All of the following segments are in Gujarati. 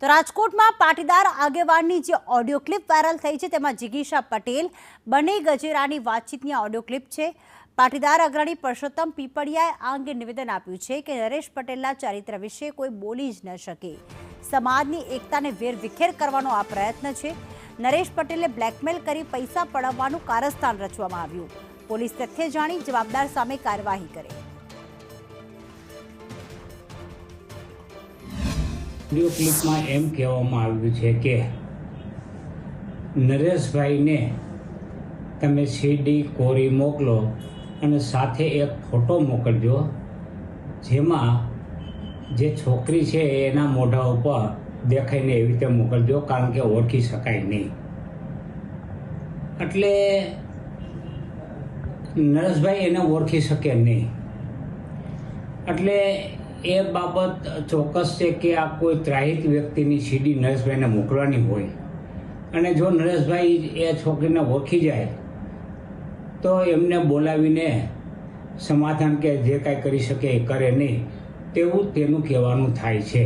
તો રાજકોટમાં પાટીદાર આગેવાનની જે ઓડિયો ક્લિપ વાયરલ થઈ છે તેમાં જિગીશા પટેલ બને ગજેરાની વાતચીતની ઓડિયો ક્લિપ છે। પાટીદાર અગ્રણી પરસોત્તમ પીપળિયાએ આ અંગે નિવેદન આપ્યું છે કે નરેશ પટેલના ચારિત્ર વિશે કોઈ બોલી જ ન શકે। સમાજની એકતાને વેરવિખેર કરવાનો આ પ્રયત્ન છે। નરેશ પટેલે બ્લેકમેલ કરી પૈસા પડાવવાનું કારસ્તાન રચવામાં આવ્યું। પોલીસ તથ્ય જાણી જવાબદાર સામે કાર્યવાહી કરે। વિડિયો ક્લિપમાં એમ કહેવામાં આવ્યું છે કે નરેશભાઈને તમે સીડી કોરી મોકલો અને સાથે એક ફોટો મોકલજો, જેમાં જે છોકરી છે એના મોઢા ઉપર દેખાઈને એવી રીતે મોકલજો, કારણ કે ઓળખી શકાય નહીં। એટલે નરેશભાઈ એને ઓળખી શકે નહીં, એટલે એ બાબત ચોક્કસ છે કે આ કોઈ ત્રાહિત વ્યક્તિની સીડી નરેશભાઈને મોકલવાની હોય અને જો નરેશભાઈ એ છોકરીને ઓળખી જાય તો એમને બોલાવીને સમાધાન કે જે કાંઈ કરી શકે એ કરે નહીં, તેવું તેનું કહેવાનું થાય છે।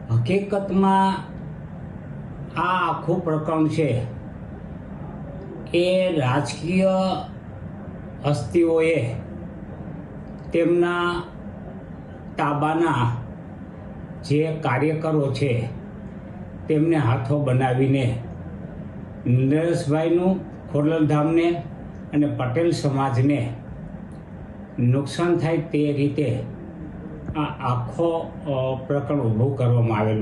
હકીકતમાં આ આખું પ્રકરણ છે એ રાજકીય હસ્તીઓએ તેમના તાબાના જે કાર્યકરો છે તેમને હાથો બનાવીને નરેશભાઈનું ખોડલધામને અને પટેલ સમાજને નુકસાન થાય તે રીતે આ આખો પ્રકરણ ઊભું કરવામાં આવેલું।